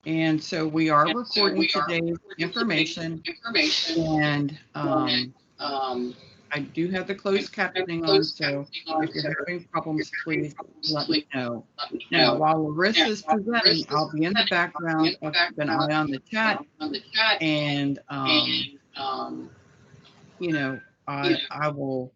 And so we are recording today's information, and I do have the closed captioning on, so if you're having problems, please let me know. Now, while Larissa is presenting, I'll be in the background. I'll keep an eye on the chat, and you know, I will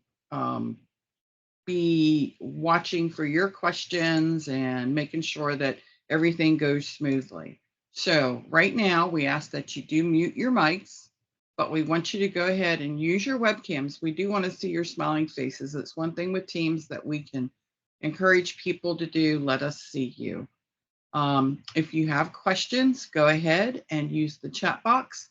be watching for your questions and making sure that everything goes smoothly. So right now, we ask that you do mute your mics, but we want you to go ahead and use your webcams. We do want to see your smiling faces. It's one thing with Teams that we can encourage people to do. Let us see you. If you have questions, go ahead and use the chat box,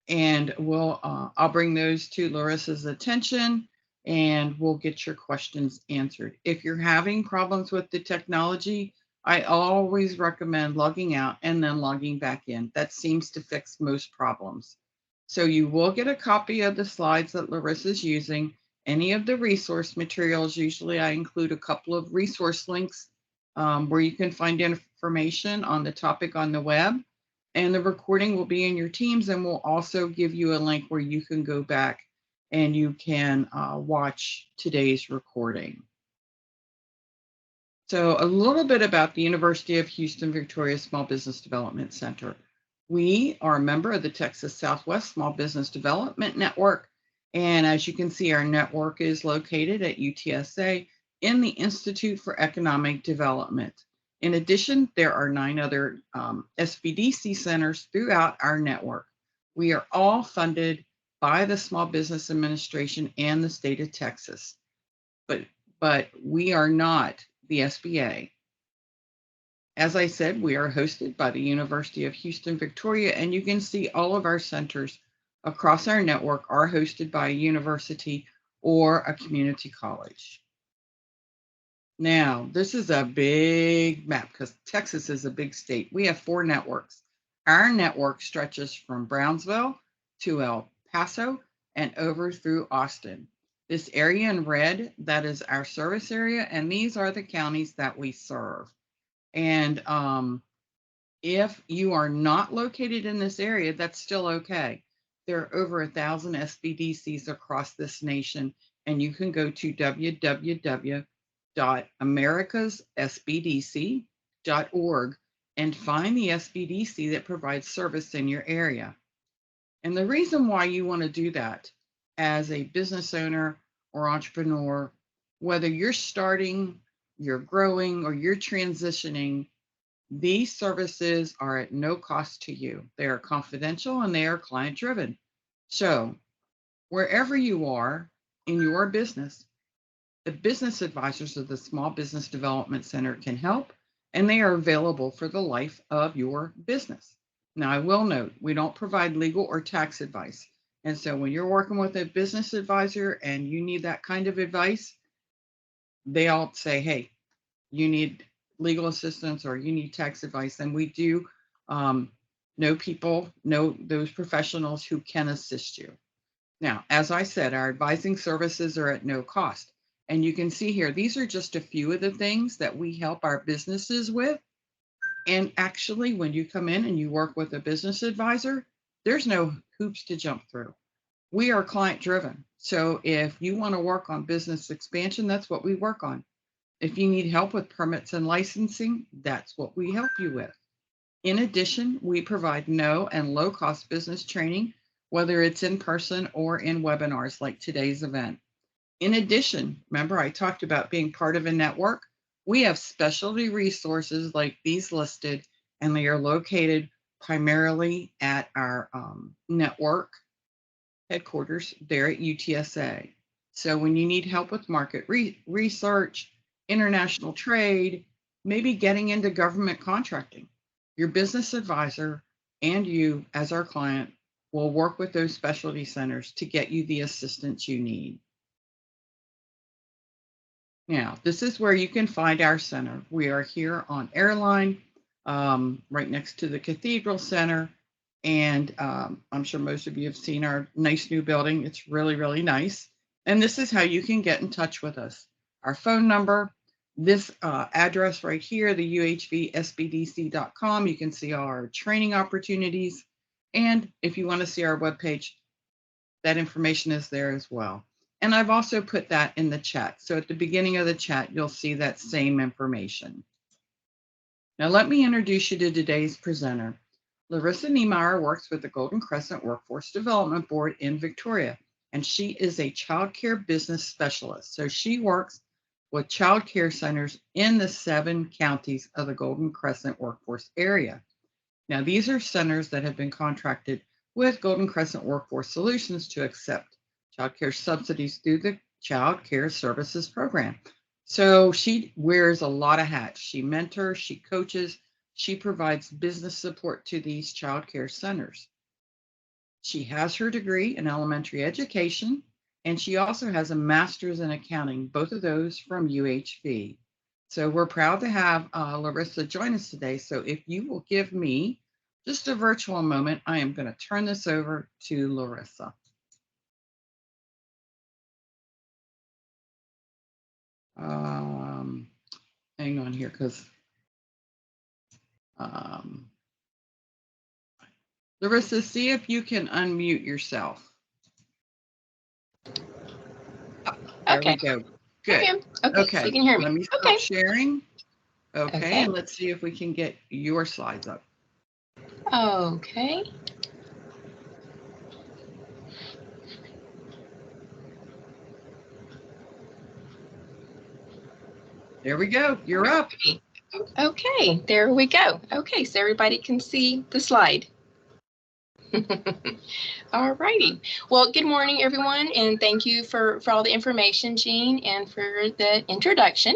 and I'll bring those to Larissa's attention, and we'll get your questions answered. If you're having problems with the technology, I always recommend logging out and then logging back in. That seems to fix most problems. So you will get a copy of the slides that Larissa's using, any of the resource materials. Usually I include a couple of resource links where you can find information on the topic on the web. And the recording will be in your Teams, and we'll also give you a link where you can go back and you can watch today's recording. So a little bit about the University of Houston-Victoria Small Business Development Center. We are a member of the Texas South-West Small Business Development Network. And as you can see, our network is located at UTSA in the Institute for Economic Development. In addition, there are 9 other SBDC centers throughout our network. We are all funded by the Small Business Administration and the state of Texas, but we are not the SBA. As I said, we are hosted by the University of Houston-Victoria, and you can see all of our centers across our network are hosted by a university or a community college. Now, this is a big map because Texas is a big state. We have 4 networks. Our network stretches from Brownsville to El Paso and over through Austin. This area in red, that is our service area, and these are the counties that we serve. And if you are not located in this area, that's still okay. There are over 1,000 SBDCs across this nation, and you can go to www.americassbdc.org and find the SBDC that provides service in your area. And the reason why you want to do that as a business owner or entrepreneur, whether you're starting, you're growing, or you're transitioning, these services are at no cost to you. They are confidential and they are client driven. So wherever you are in your business, the business advisors of the Small Business Development Center can help, and they are available for the life of your business. Now, I will note, we don't provide legal or tax advice. And so when you're working with a business advisor and you need that kind of advice, they all say, hey, you need legal assistance or you need tax advice. And we do know those professionals who can assist you. Now, as I said, our advising services are at no cost. And you can see here, these are just a few of the things that we help our businesses with. And actually, when you come in and you work with a business advisor, there's no hoops to jump through. We are client driven. So if you want to work on business expansion, that's what we work on. If you need help with permits and licensing, that's what we help you with. In addition, we provide no and low cost business training, whether it's in person or in webinars like today's event. In addition, remember I talked about being part of a network? We have specialty resources like these listed, and they are located primarily at our network headquarters there at UTSA. So when you need help with market research, international trade, maybe getting into government contracting, your business advisor and you as our client will work with those specialty centers to get you the assistance you need. Now, this is where you can find our center. We are here on Airline, right next to the Cathedral Center. And I'm sure most of you have seen our nice new building. It's really, really nice. And this is how you can get in touch with us. Our phone number, this address right here, the uhvsbdc.com, you can see our training opportunities. And if you want to see our webpage, that information is there as well. And I've also put that in the chat. So at the beginning of the chat, you'll see that same information. Now let me introduce you to today's presenter. Larissa Niemeyer works with the Golden Crescent Workforce Development Board in Victoria, and she is a child care business specialist. So she works with child care centers in the 7 counties of the Golden Crescent workforce area. Now, these are centers that have been contracted with Golden Crescent Workforce Solutions to accept child care subsidies through the Child Care Services Program. So she wears a lot of hats. She mentors, she coaches, she provides business support to these child care centers. She has her degree in elementary education, and she also has a master's in accounting, both of those from UHV. So we're proud to have Larissa join us today. So if you will give me just a virtual moment, I am going to turn this over to Larissa. Hang on here, because Larissa, see if you can unmute yourself. There we go. Good. Okay. So you can hear me. Let me stop sharing. Okay, and let's see if we can get your slides up. Okay. There we go. You're up. Okay, there we go. Okay, so everybody can see the slide. All righty. Well, good morning, everyone, and thank you for all the information, Jean, and for the introduction.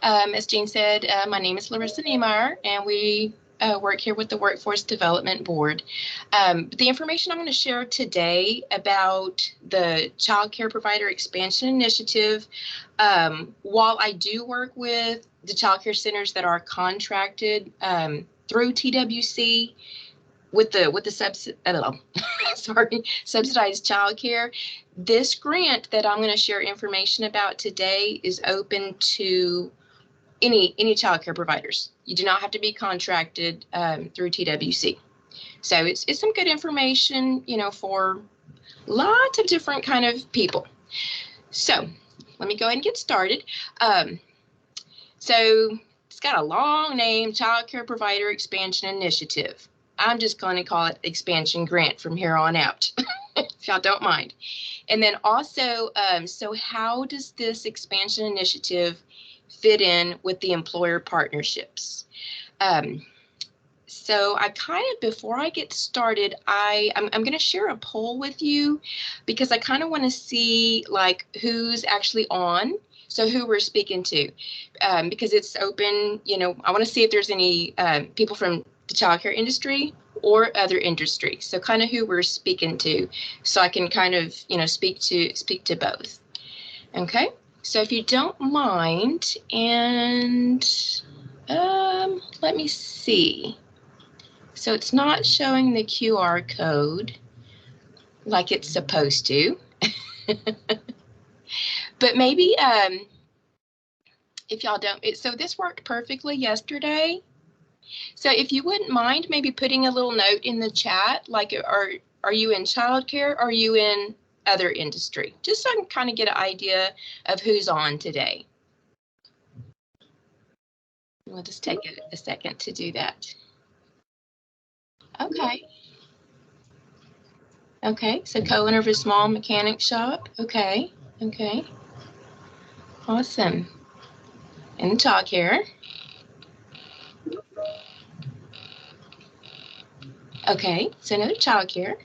As Jean said, my name is Larissa Niemeyer, and we work here with the Workforce Development Board. The information I'm going to share today about the Child Care Provider Expansion Initiative, while I do work with the child care centers that are contracted through TWC, with the subsidized childcare, this grant that I'm going to share information about today is open to any childcare providers. You do not have to be contracted through TWC. So it's some good information, you know, for lots of different kind of people. So let me go ahead and get started. So it's got a long name, Child Care Provider Expansion Initiative. I'm just going to call it Expansion Grant from here on out, if y'all don't mind. And then also, so how does this expansion initiative fit in with the employer partnerships? So I kind of, before I get started, I'm going to share a poll with you because I kind of want to see like who's actually on. So who we're speaking to, because it's open, you know, I want to see if there's any people from the childcare industry or other industries. So kind of who we're speaking to, so I can kind of, you know, speak to both. Okay, so if you don't mind, and let me see. So it's not showing the QR code like it's supposed to. But maybe if y'all don't, so this worked perfectly yesterday. So if you wouldn't mind maybe putting a little note in the chat, like are you in childcare? Are you in other industry? Just so I can kind of get an idea of who's on today. We'll just take a second to do that. Okay. Okay, so co-owner of a small mechanic shop. Okay. Okay. Awesome. And childcare. Okay, so another childcare.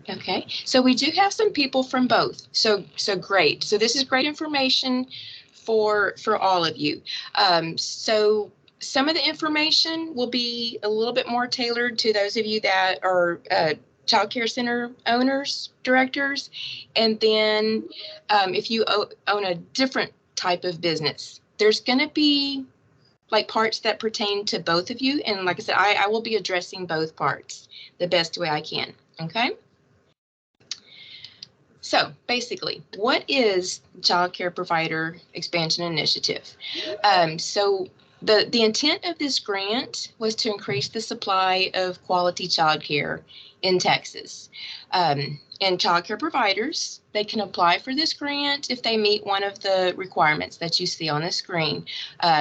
Okay, so we do have some people from both. So great. So this is great information for all of you. So some of the information will be a little bit more tailored to those of you that are child care center owners, directors, and then if you own a different type of business, there's going to be like parts that pertain to both of you. And like I said, I will be addressing both parts the best way I can. Okay. So basically, what is Child Care Provider Expansion Initiative? So the intent of this grant was to increase the supply of quality childcare in Texas. And childcare providers, they can apply for this grant if they meet one of the requirements that you see on the screen.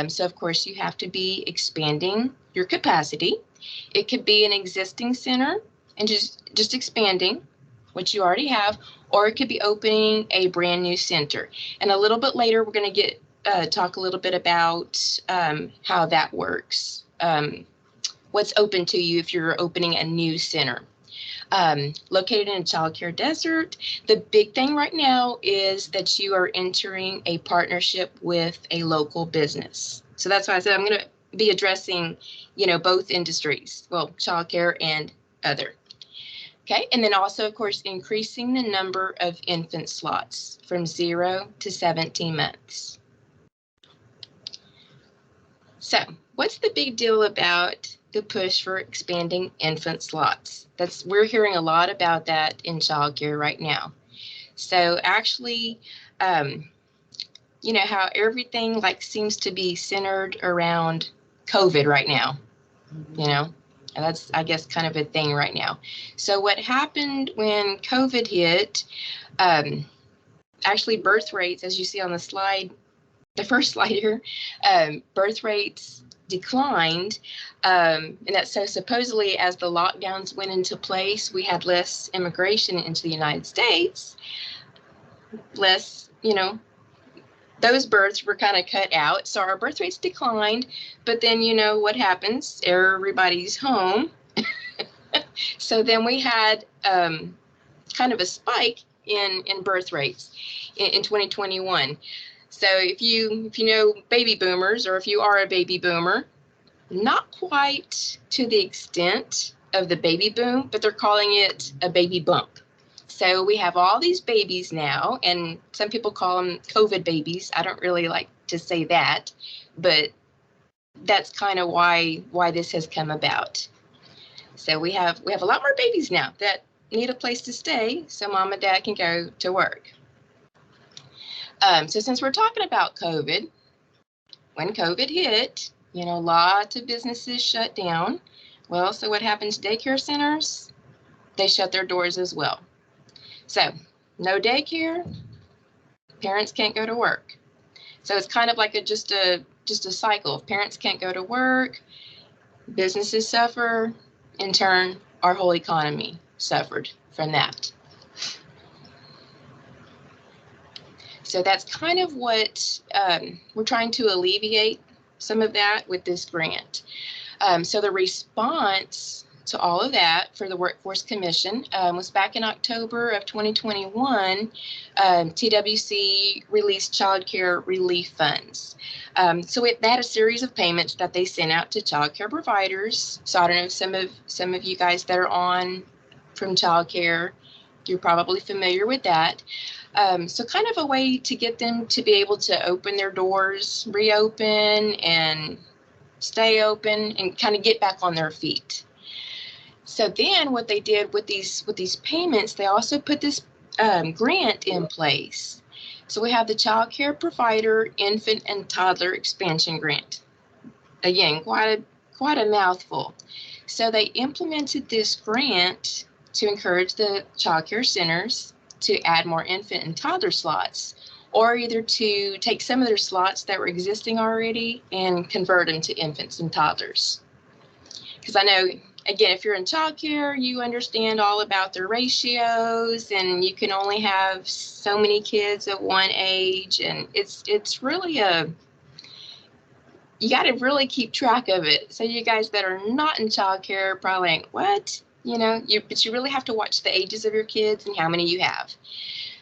So of course, you have to be expanding your capacity. It could be an existing center and just expanding what you already have, or it could be opening a brand new center. And a little bit later, we're going to talk a little bit about how that works, what's open to you if you're opening a new center. Located in a child care desert, the big thing right now is that you are entering a partnership with a local business. So that's why I said I'm going to be addressing, both industries, well, child care and other. Okay, and then also, of course, increasing the number of infant slots from 0 to 17 months. So, what's the big deal about the push for expanding infant slots? We're hearing a lot about that in childcare right now. So actually, how everything seems to be centered around COVID right now, And that's, I guess, kind of a thing right now. So what happened when COVID hit, actually birth rates, as you see on the slide, the first slide here, birth rates declined. And that's so supposedly as the lockdowns went into place, we had less immigration into the United States, less, those births were kind of cut out. So our birth rates declined, but then what happens? Everybody's home. So then we had kind of a spike in birth rates in 2021. So if you know baby boomers, or if you are a baby boomer, not quite to the extent of the baby boom, but they're calling it a baby bump. So we have all these babies now, and some people call them COVID babies. I don't really like to say that, but that's kind of why this has come about. So we have a lot more babies now that need a place to stay so mom and dad can go to work. So since we're talking about COVID, when COVID hit, lots of businesses shut down. Well, so what happens to daycare centers? They shut their doors as well. So no daycare, parents can't go to work. So it's kind of like just a cycle. If parents can't go to work, businesses suffer. In turn, our whole economy suffered from that. So that's kind of what we're trying to alleviate some of that with this grant. So the response to all of that for the Workforce Commission was back in October of 2021, TWC released child care relief funds. So they had a series of payments that they sent out to child care providers. So I don't know if some of you guys that are on from child care, you're probably familiar with that. So kind of a way to get them to be able to open their doors, reopen and stay open and kind of get back on their feet. So then what they did with these payments, they also put this grant in place. So we have the Child Care Provider Infant and Toddler Expansion Grant. Again, quite a mouthful. So they implemented this grant to encourage the child care centers to add more infant and toddler slots, or either to take some of their slots that were existing already and convert them to infants and toddlers. Because I know, again, if you're in childcare, you understand all about their ratios, and you can only have so many kids at one age, and it's really you got to really keep track of it. So you guys that are not in childcare probably like, what? But you really have to watch the ages of your kids and how many you have.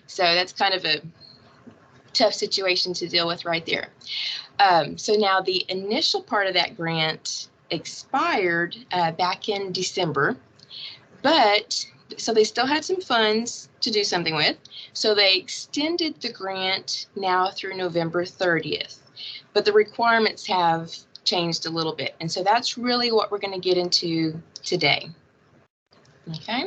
So that's kind of a tough situation to deal with right there. So now the initial part of that grant expired back in December, but so they still had some funds to do something with. So they extended the grant now through November 30th, but the requirements have changed a little bit. And so that's really what we're going to get into today. Okay.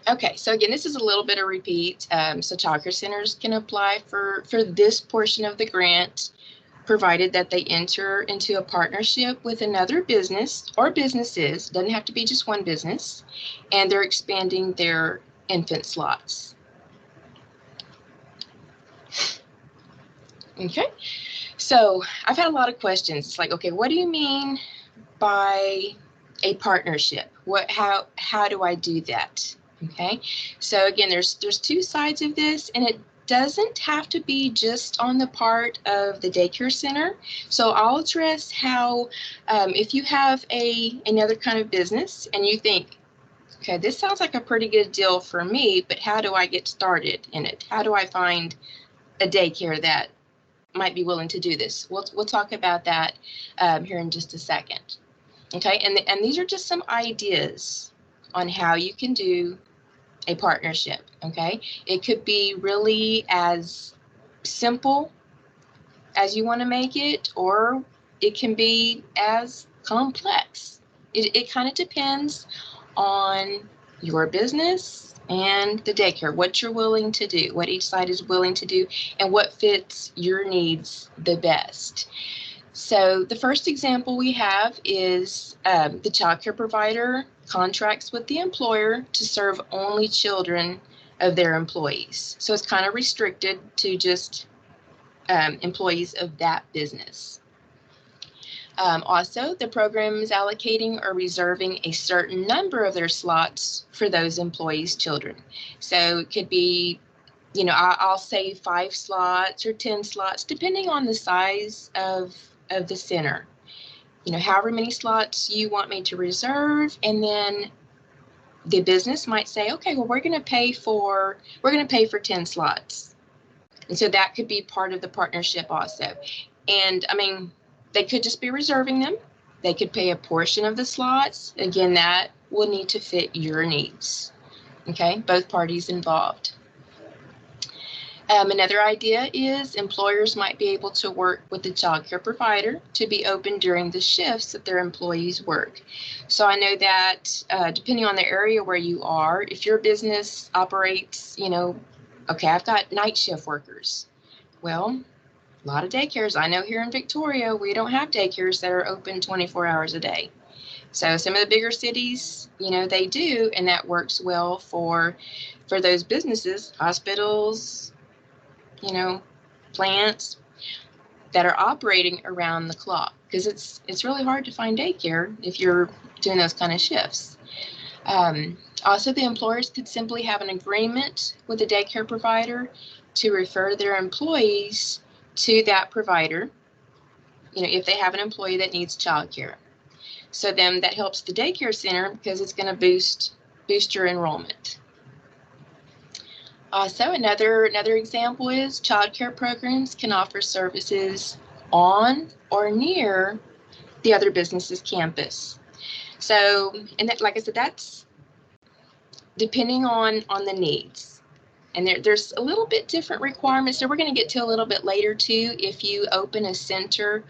Okay, so again, this is a little bit of repeat. So childcare centers can apply for this portion of the grant, provided that they enter into a partnership with another business or businesses, doesn't have to be just one business, and they're expanding their infant slots. Okay, so I've had a lot of questions. It's like, okay, what do you mean by a partnership? How do I do that? Okay, so again, there's two sides of this, and it doesn't have to be just on the part of the daycare center. So I'll address how, if you have another kind of business and you think, okay, this sounds like a pretty good deal for me, but how do I get started in it? How do I find a daycare that might be willing to do this? We'll talk about that here in just a second. Okay, and these are just some ideas on how you can do a partnership. Okay, it could be really as simple as you want to make it, or it can be as complex. It kind of depends on your business and the daycare, what you're willing to do, what each side is willing to do, and what fits your needs the best. So the first example we have is the childcare provider contracts with the employer to serve only children of their employees. So it's kind of restricted to just employees of that business. Also, the program is allocating or reserving a certain number of their slots for those employees' children. So it could be, I'll say 5 slots or 10 slots, depending on the size of the center. However many slots you want me to reserve, and then the business might say, okay, well, we're going to pay for 10 slots. And so that could be part of the partnership also. And I mean, they could just be reserving them. They could pay a portion of the slots. Again, that will need to fit your needs. Okay, both parties involved. Another idea is employers might be able to work with the childcare provider to be open during the shifts that their employees work. So I know that depending on the area where you are, if your business operates, okay, I've got night shift workers. Well, a lot of daycares, I know here in Victoria, we don't have daycares that are open 24 hours a day. So some of the bigger cities, they do, and that works well for those businesses, hospitals, plants that are operating around the clock, because it's really hard to find daycare if you're doing those kind of shifts. Also, the employers could simply have an agreement with the daycare provider to refer their employees to that provider, if they have an employee that needs childcare. So then that helps the daycare center because it's going to boost your enrollment. Also, another example is childcare programs can offer services on or near the other business's campus. So, and that, like I said, that's depending on the needs. And there's a little bit different requirements that we're going to get to a little bit later too. If you open a center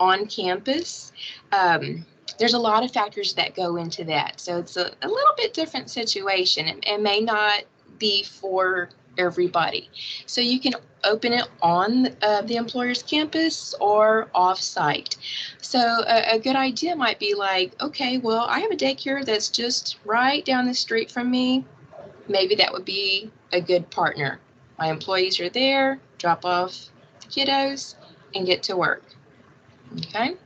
on campus, there's a lot of factors that go into that. So it's a little bit different situation, and may not be for everybody. So you can open it on the employer's campus or off-site. So a good idea might be like, okay, well, I have a daycare that's just right down the street from me. Maybe that would be a good partner. My employees are there, drop off the kiddos, and get to work. Okay.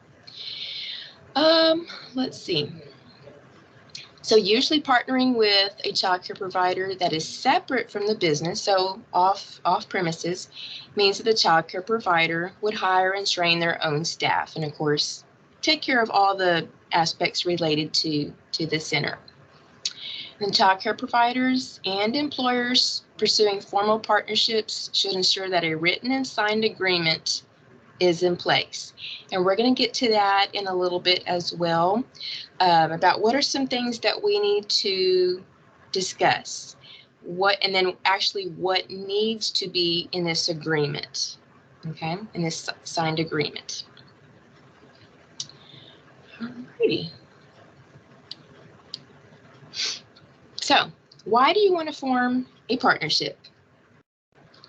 Let's see. So usually partnering with a childcare provider that is separate from the business, so off premises, means that the childcare provider would hire and train their own staff, and of course, take care of all the aspects related to the center. And childcare providers and employers pursuing formal partnerships should ensure that a written and signed agreement is in place. And we're going to get to that in a little bit as well, about what are some things that we need to discuss, and then actually what needs to be in this agreement, okay, in this signed agreement. Alrighty. So why do you want to form a partnership?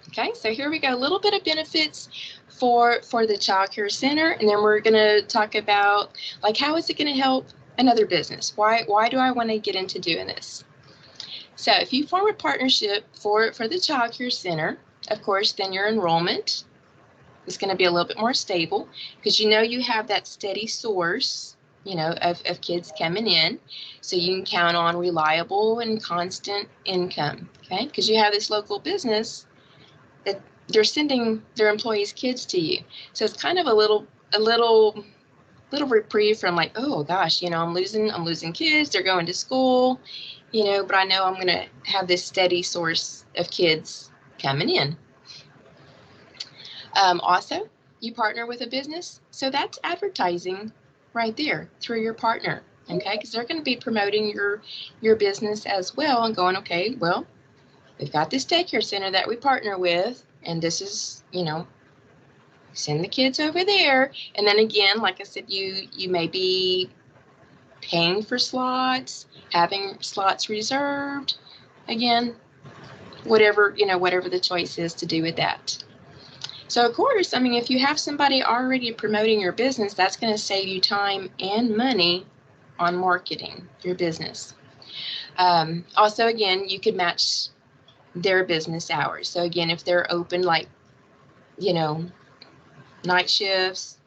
Okay, so here we go, a little bit of benefits for the Child Care Center, and then we're going to talk about, like, how is it going to help another business? Why do I want to get into doing this? So if you form a partnership for the Child Care Center, of course, then your enrollment is going to be a little bit more stable, because you have that steady source, of kids coming in, so you can count on reliable and constant income, okay? Because you have this local business that they're sending their employees' kids to you, so it's kind of a little reprieve from, like, oh gosh, I'm losing kids, they're going to school, but I know I'm going to have this steady source of kids coming in. Also, you partner with a business, so that's advertising right there through your partner, okay? Because they're going to be promoting your business as well and going, okay, well, we've got this daycare center that we partner with, and this is, send the kids over there. And then again, like I said, you may be paying for slots, having slots reserved, again, whatever the choice is to do with that. So of course, if you have somebody already promoting your business, that's going to save you time and money on marketing your business. Also, again, you could match their business hours. So again, if they're open, like, night shifts,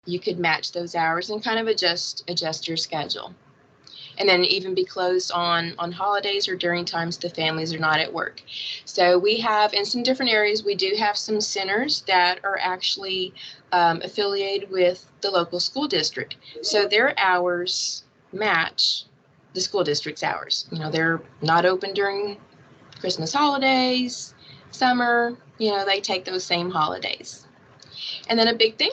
you could match those hours and kind of adjust your schedule. And then even be closed on holidays or during times the families are not at work. So we have, in some different areas, we do have some centers that are actually affiliated with the local school district. So their hours match the school district's hours. They're not open during Christmas holidays, summer, they take those same holidays. And then a big thing,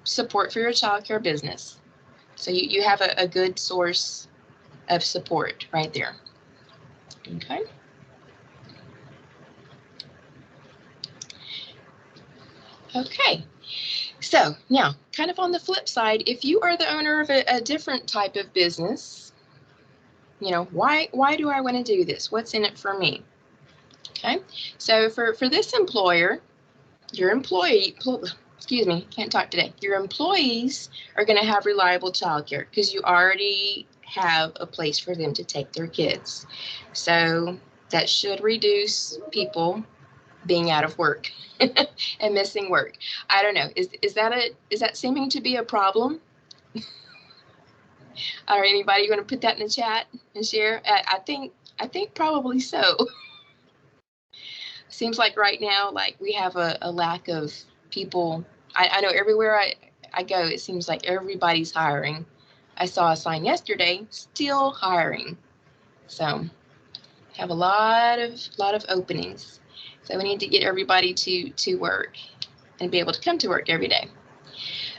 support for your childcare business. So you have a good source of support right there. Okay. Okay. So now, kind of on the flip side, if you are the owner of a different type of business, why do I want to do this? What's in it for me? Okay. So for this employer, your employees are going to have reliable childcare because you already have a place for them to take their kids. So that should reduce people being out of work and missing work. I don't know. Is that seeming to be a problem? Or anybody going to put that in the chat and share? I think probably so. Seems like right now, like, we have a lack of people. I know everywhere I go, it seems like everybody's hiring. I saw a sign yesterday, still hiring. So have a lot of openings. So we need to get everybody to work and be able to come to work every day.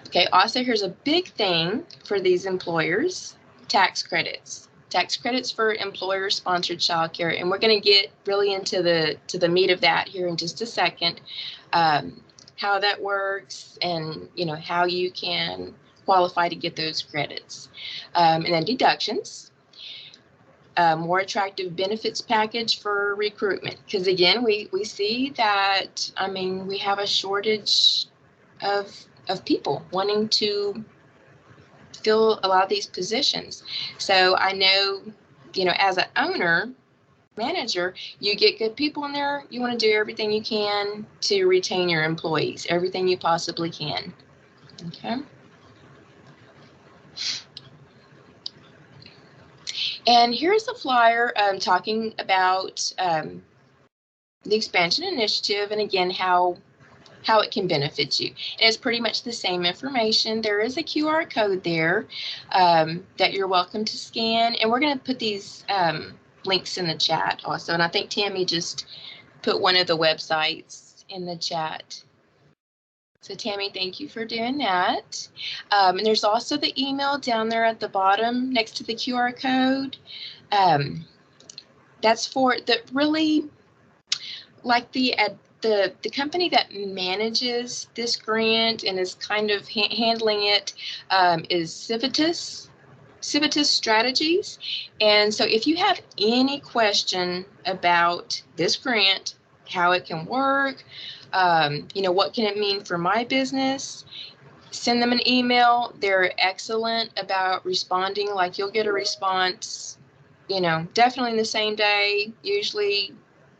Okay, also here's a big thing for these employers, tax credits. Tax credits for employer-sponsored childcare, and we're going to get really into the meat of that here in just a second. How that works, and how you can qualify to get those credits, and then deductions. More attractive benefits package for recruitment, because again, we see that we have a shortage of people wanting to fill a lot of these positions. So I know, as an owner, manager, you get good people in there. You want to do everything you can to retain your employees, everything you possibly can. Okay. And here's a flyer talking about the expansion initiative, and again, how it can benefit you. And it's pretty much the same information. There is a QR code there that you're welcome to scan, and we're going to put these links in the chat also. And I think Tammy just put one of the websites in the chat. So Tammy, thank you for doing that. And there's also the email down there at the bottom next to the QR code. That's for the really, like, the company that manages this grant and is kind of handling it is Civitas. Civitas strategies. And so if you have any question about this grant, how it can work, what can it mean for my business, send them an email. They're excellent about responding. Like, you'll get a response, definitely in the same day, usually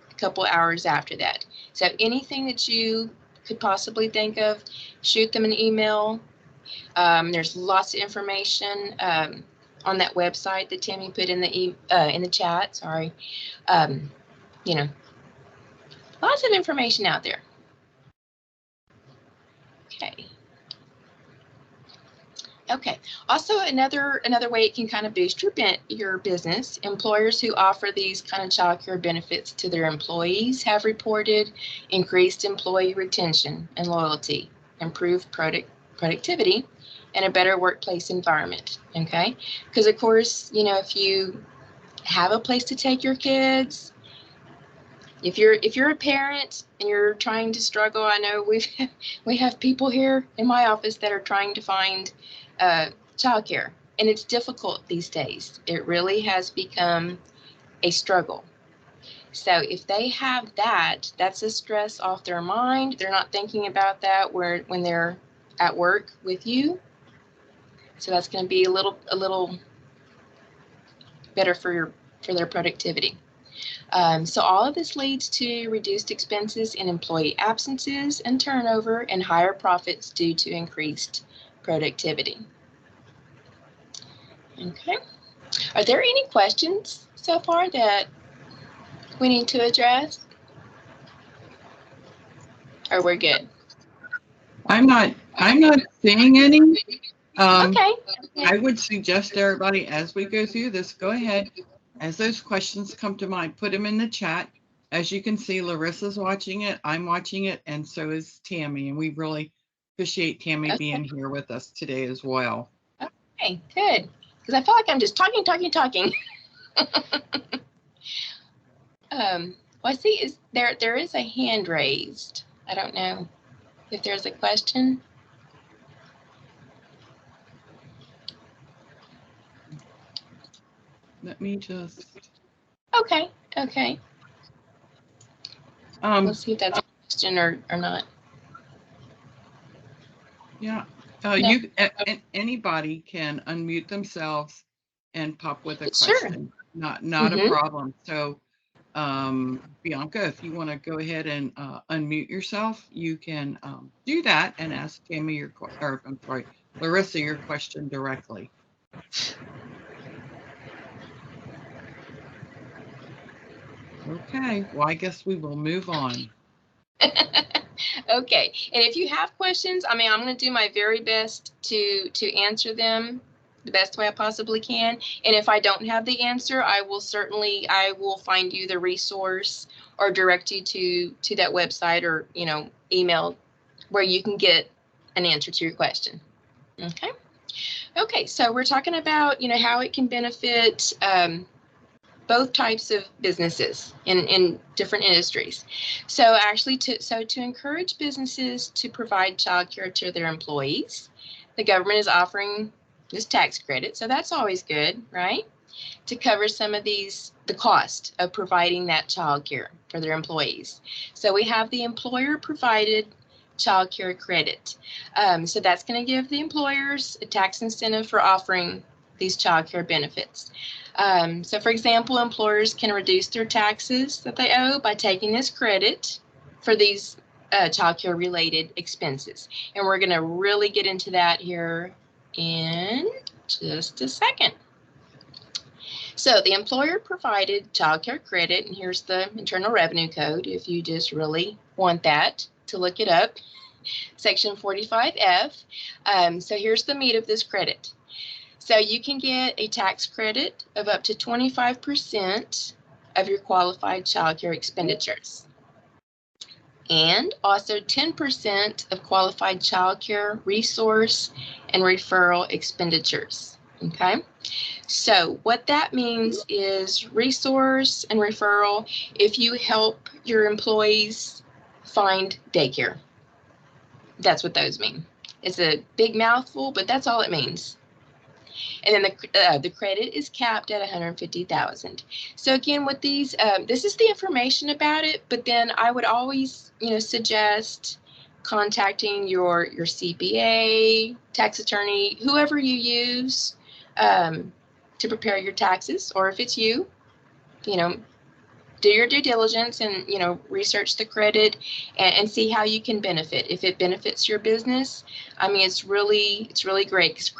a couple hours after that. So anything that you could possibly think of, shoot them an email. There's lots of information on that website that Tammy put in the chat. Sorry, lots of information out there. Okay. Also, another way it can kind of boost your business. Employers who offer these kind of child care benefits to their employees have reported increased employee retention and loyalty, improved productivity, and a better workplace environment. Okay, because of course, if you have a place to take your kids, if you're a parent and you're trying to struggle, I know we have people here in my office that are trying to find childcare, and it's difficult these days. It really has become a struggle. So if they have that, that's a stress off their mind. They're not thinking about that when they're at work with you. So that's going to be a little better for their productivity. So all of this leads to reduced expenses in employee absences and turnover, and higher profits due to increased productivity. Okay. Are there any questions so far that we need to address? Or we're good? I'm not seeing any. Okay. I would suggest everybody, as we go through this, go ahead. As those questions come to mind, put them in the chat. As you can see, Larissa's watching it, I'm watching it, and so is Tammy. And we really appreciate Tammy being here with us today as well. Okay, good. Because I feel like I'm just talking. I see there is a hand raised. I don't know if there's a question. Let me just. Okay. We'll see if that's a question or not. Yeah. No. Anybody can unmute themselves and pop with a Sure. question. Not a problem. So, Bianca, if you want to go ahead and unmute yourself, you can do that and ask Tammy Larissa your question directly. Okay. Well, I guess we will move on. Okay, and if you have questions, I'm going to do my very best to answer them the best way I possibly can. And if I don't have the answer, I will find you the resource or direct you to that website or email where you can get an answer to your question. Okay, so we're talking about how it can benefit both types of businesses in different industries. So actually, to encourage businesses to provide childcare to their employees, the government is offering this tax credit. So that's always good, right? To cover some of the cost of providing that childcare for their employees. So we have the employer-provided childcare credit. So that's going to give the employers a tax incentive for offering these childcare benefits. So for example, employers can reduce their taxes that they owe by taking this credit for these childcare related expenses. And we're going to really get into that here in just a second. So the employer provided childcare credit, and here's the Internal Revenue Code if you just really want that to look it up, Section 45F. So here's the meat of this credit. So you can get a tax credit of up to 25% of your qualified childcare expenditures, and also 10% of qualified childcare resource and referral expenditures. Okay, so what that means is resource and referral if you help your employees find daycare. That's what those mean. It's a big mouthful, but that's all it means. And then the credit is capped at $150,000. So again, with these, this is the information about it, but then I would always, suggest contacting your CPA, tax attorney, whoever you use to prepare your taxes, or if it's you, do your due diligence and, research the credit and see how you can benefit. If it benefits your business, it's really great. 'Cause,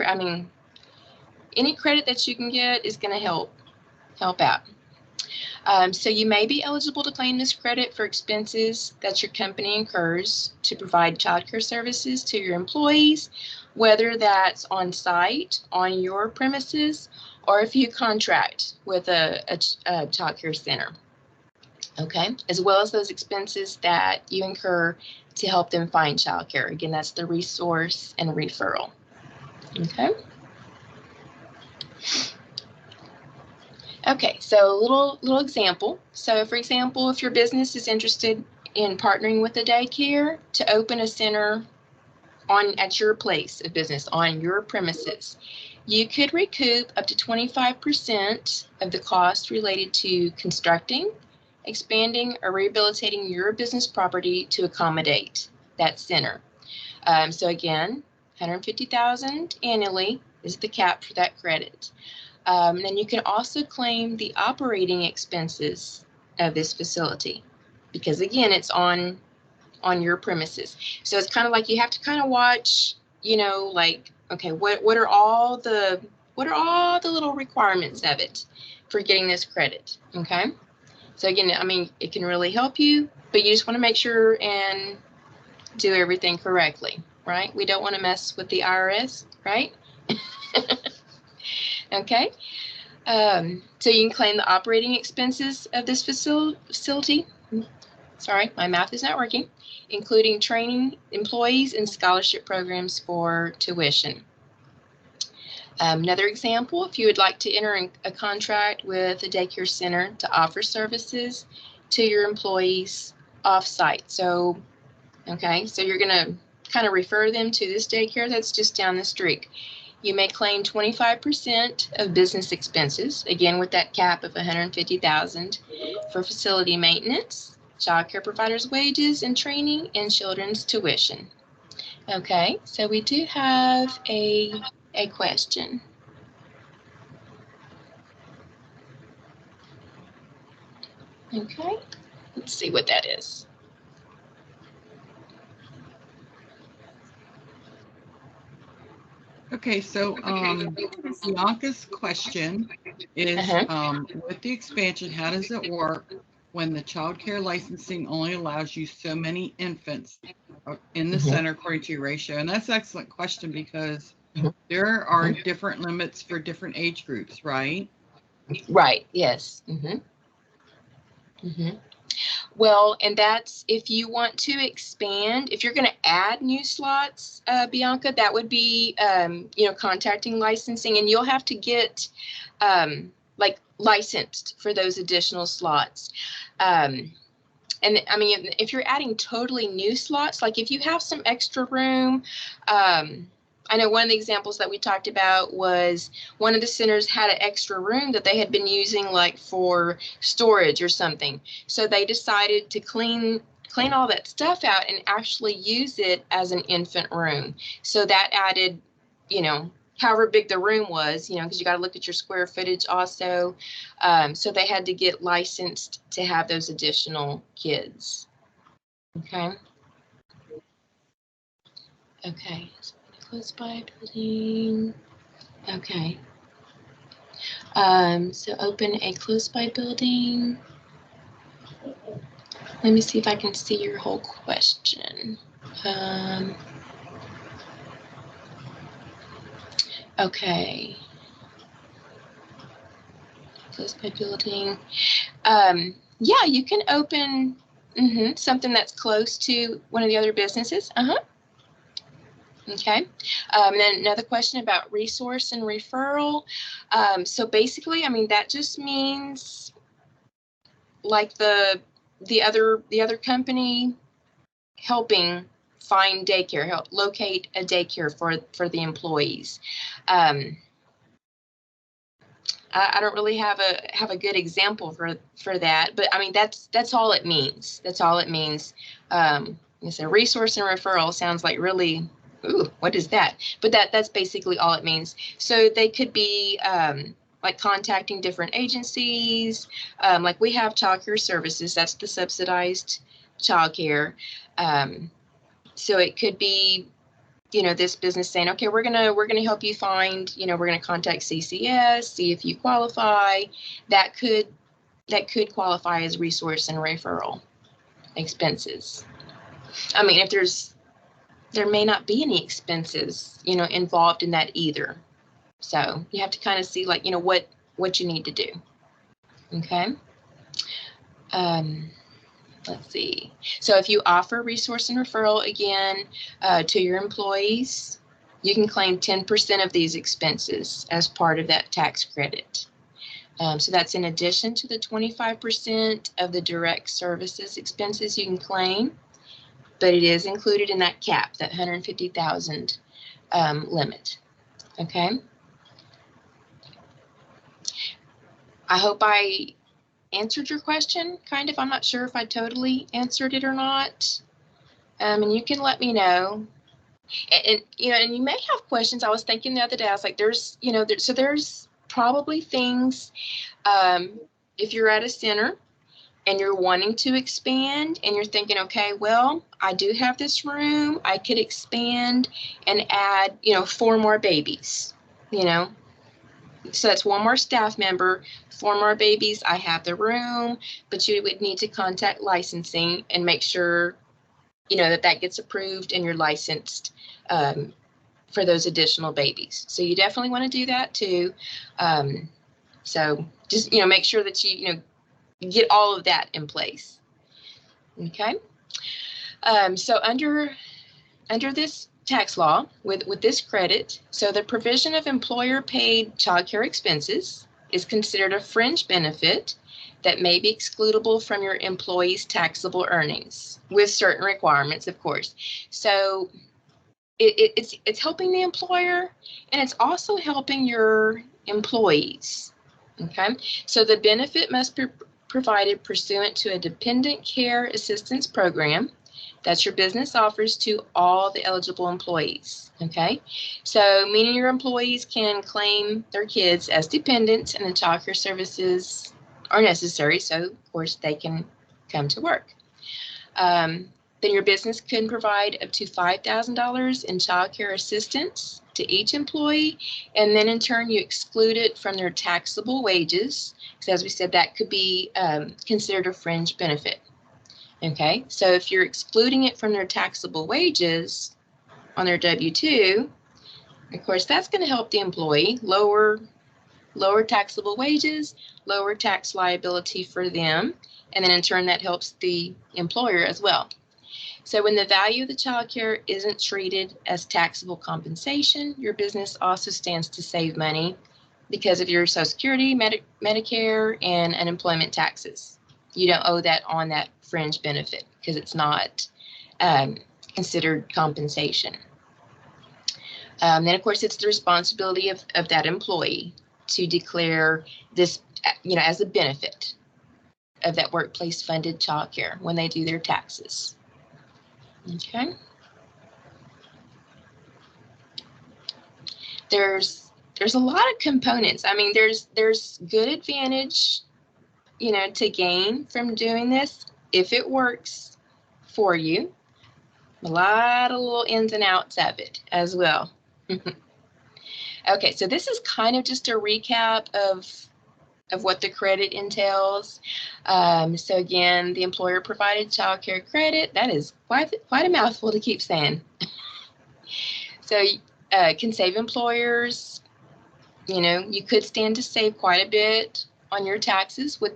any credit that you can get is going to help out. So you may be eligible to claim this credit for expenses that your company incurs to provide childcare services to your employees, whether that's on site, on your premises, or if you contract with a childcare center. Okay, as well as those expenses that you incur to help them find childcare. Again, that's the resource and referral. Okay. Okay, so a little example. So for example, if your business is interested in partnering with a daycare to open a center at your place of business, on your premises, you could recoup up to 25% of the cost related to constructing, expanding, or rehabilitating your business property to accommodate that center. So again, $150,000 annually is the cap for that credit. Then you can also claim the operating expenses of this facility, because again, it's on your premises. So it's kind of like you have to kind of watch, like, okay, what are all the little requirements of it for getting this credit? Okay. So again, it can really help you, but you just want to make sure and do everything correctly, right? We don't want to mess with the IRS, right? Okay. So you can claim the operating expenses of this facility. Sorry, my math is not working, including training employees and scholarship programs for tuition. Another example, if you would like to enter a contract with a daycare center to offer services to your employees off-site. So, okay, so you're going to kind of refer them to this daycare that's just down the street. You may claim 25% of business expenses, again with that cap of $150,000 for facility maintenance, child care providers' wages and training, and children's tuition. Okay, so we do have a question. Okay, let's see what that is. Okay, so Bianca's question is, with the expansion, how does it work when the child care licensing only allows you so many infants in the center according to your ratio? And that's an excellent question, because there are different limits for different age groups, right? Right, yes. Well, and that's if you want to expand, if you're going to add new slots, Bianca, that would be, contacting licensing, and you'll have to get licensed for those additional slots. And if you're adding totally new slots, like if you have some extra room, I know one of the examples that we talked about was one of the centers had an extra room that they had been using like for storage or something. So they decided to clean all that stuff out and actually use it as an infant room. So that added, however big the room was, because you got to look at your square footage also. So they had to get licensed to have those additional kids. Okay. Okay. Close by building. Okay. So open a close by building. Let me see if I can see your whole question. Okay. Close by building. Yeah, you can open something that's close to one of the other businesses. Okay. And then another question about resource and referral. So basically, that just means like the other company helping find daycare, help locate a daycare for the employees. I don't really have a good example for that, but I mean that's all it means. That's all it means. It's a resource and referral sounds like really, ooh, what is that? But that's basically all it means. So they could be like contacting different agencies, like we have childcare services. That's the subsidized childcare. So it could be, this business saying, okay, we're gonna help you find, we're gonna contact CCS, see if you qualify. That could qualify as resource and referral expenses. I mean, if there may not be any expenses, involved in that either. So you have to kind of see, like, what you need to do. Okay. Let's see. So if you offer resource and referral, again, to your employees, you can claim 10% of these expenses as part of that tax credit. So that's in addition to the 25% of the direct services expenses you can claim, but it is included in that cap, that $150,000 limit. Okay. I hope I answered your question, kind of. I'm not sure if I totally answered it or not. And you can let me know. And you may have questions. I was thinking the other day, I was like, there's probably things, if you're at a center and you're wanting to expand and you're thinking, okay, well, I do have this room, I could expand and add, 4 more babies, So that's 1 more staff member, 4 more babies. I have the room, but you would need to contact licensing and make sure, that gets approved and you're licensed for those additional babies. So you definitely want to do that too. So just, make sure that you get all of that in place. Okay. So under this tax law, with this credit, so the provision of employer-paid child care expenses is considered a fringe benefit that may be excludable from your employee's taxable earnings, with certain requirements, of course. So it's helping the employer, and it's also helping your employees. Okay, so the benefit must be provided pursuant to a dependent care assistance program that your business offers to all the eligible employees. Okay, so meaning your employees can claim their kids as dependents, and the child care services are necessary, so of course they can come to work. Then your business can provide up to $5,000 in child care assistance to each employee, and then in turn you exclude it from their taxable wages, because as we said, that could be considered a fringe benefit. Okay, so if you're excluding it from their taxable wages on their W-2, of course that's going to help the employee, lower taxable wages, lower tax liability for them, and then in turn that helps the employer as well. So when the value of the child care isn't treated as taxable compensation, your business also stands to save money because of your Social Security, Medicare, and unemployment taxes. You don't owe that on that fringe benefit because it's not considered compensation. Then, of course, it's the responsibility of that employee to declare this, as a benefit of that workplace funded child care when they do their taxes. Okay. There's a lot of components. I mean, there's good advantage, to gain from doing this if it works for you. A lot of little ins and outs of it as well. Okay, so this is kind of just a recap of what the credit entails. So again, the employer provided child care credit, that is quite a mouthful to keep saying. So can save employers, you could stand to save quite a bit on your taxes with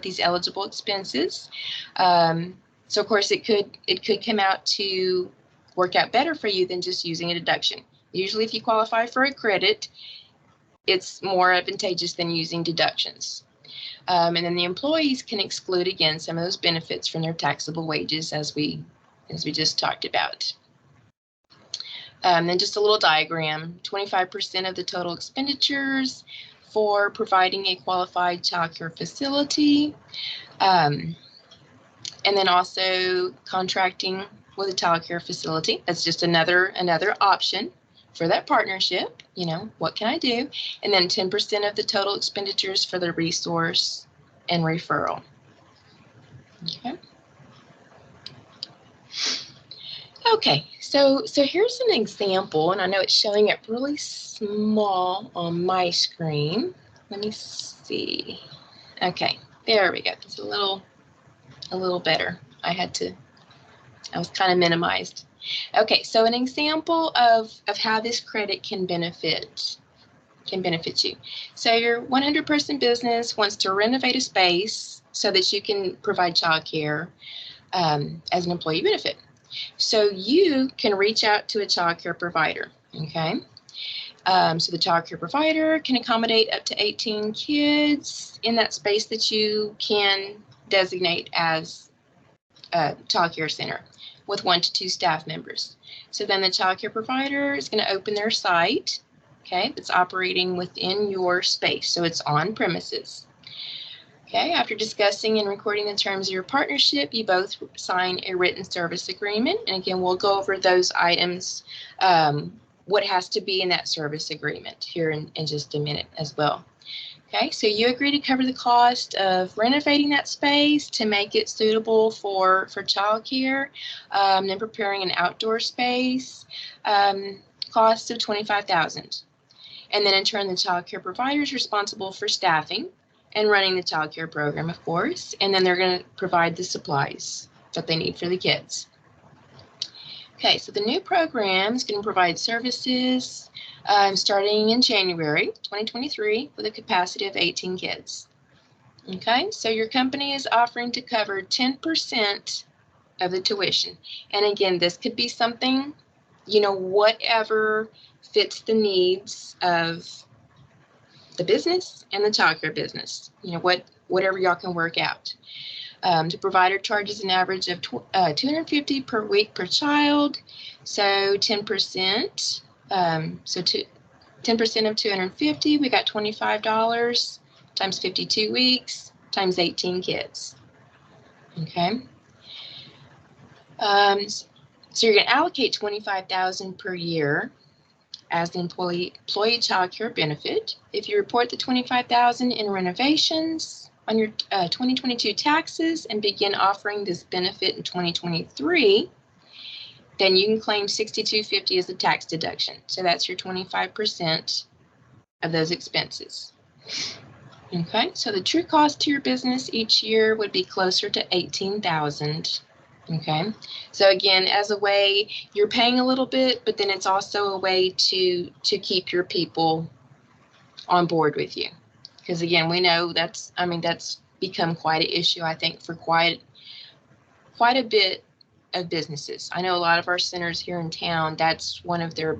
these eligible expenses. So of course it could come out to work out better for you than just using a deduction. Usually if you qualify for a credit, it's more advantageous than using deductions. And then the employees can exclude, again, some of those benefits from their taxable wages as we just talked about. Then just a little diagram, 25% of the total expenditures for providing a qualified childcare facility, and then also contracting with a childcare facility. That's just another option for that partnership. What can I do? And then 10% of the total expenditures for the resource and referral. Okay, so here's an example, and I know it's showing up really small on my screen. Let me see. Okay, there we go. It's a little better. I was kind of minimized. Okay, so an example of how this credit can benefit you. So your 100-person business wants to renovate a space so that you can provide childcare as an employee benefit. So you can reach out to a childcare provider, okay? So the childcare provider can accommodate up to 18 kids in that space that you can designate as a childcare center with 1 to 2 staff members. So then the childcare provider is going to open their site, okay, that's operating within your space. So it's on premises. Okay, after discussing and recording the terms of your partnership, you both sign a written service agreement. And again, we'll go over those items, what has to be in that service agreement here in just a minute as well. Okay, so you agree to cover the cost of renovating that space to make it suitable for childcare, then preparing an outdoor space, cost of $25,000. And then in turn, the childcare provider is responsible for staffing and running the childcare program, of course, and then they're going to provide the supplies that they need for the kids. Okay, so the new program is going to provide services starting in January 2023 with a capacity of 18 kids. Okay, so your company is offering to cover 10% of the tuition. And again, this could be something, whatever fits the needs of the business and the childcare business, whatever y'all can work out. The provider charges an average of $250 per week per child. So 10%, 10% of 250, we got $25 times 52 weeks times 18 kids. Okay. So you're going to allocate $25,000 per year as the employee child care benefit. If you report the $25,000 in renovations on your 2022 taxes and begin offering this benefit in 2023, then you can claim $6,250 as a tax deduction. So that's your 25% of those expenses. Okay, so the true cost to your business each year would be closer to $18,000. Okay, so again, as a way, you're paying a little bit, but then it's also a way to keep your people on board with you. Because again, we know that's become quite an issue, I think, for quite a bit of businesses. I know a lot of our centers here in town, that's one of their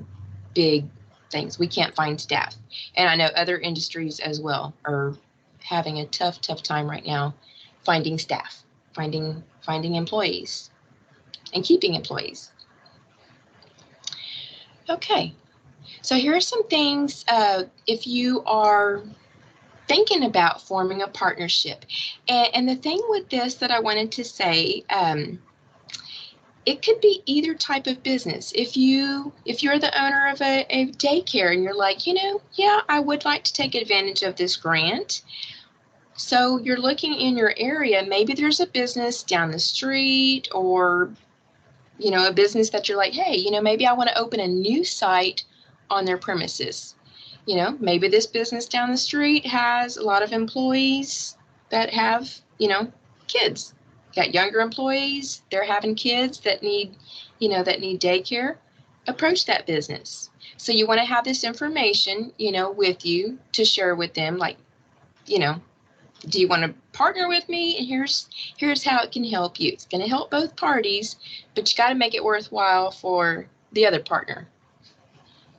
big things. We can't find staff. And I know other industries as well are having a tough time right now finding staff, finding employees and keeping employees. Okay, so here are some things if you are thinking about forming a partnership. And the thing with this that I wanted to say, it could be either type of business. If you're the owner of a daycare and you're like, yeah, I would like to take advantage of this grant. So you're looking in your area, maybe there's a business down the street or, a business that you're like, hey, maybe I want to open a new site on their premises. Maybe this business down the street has a lot of employees that have, kids. Got younger employees, they're having kids that need daycare. Approach that business. So you want to have this information, with you to share with them, like, do you want to partner with me? And here's how it can help you. It's going to help both parties, but you got to make it worthwhile for the other partner.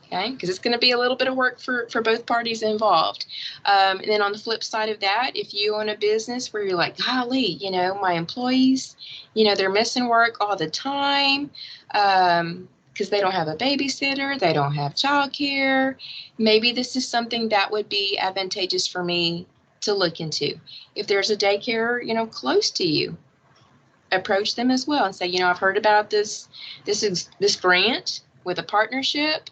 Okay, because it's going to be a little bit of work for both parties involved. And then on the flip side of that, if you own a business where you're like, golly, my employees, they're missing work all the time. because they don't have a babysitter, they don't have childcare. Maybe this is something that would be advantageous for me to look into. If there's a daycare, close to you, approach them as well and say, I've heard about this grant with a partnership.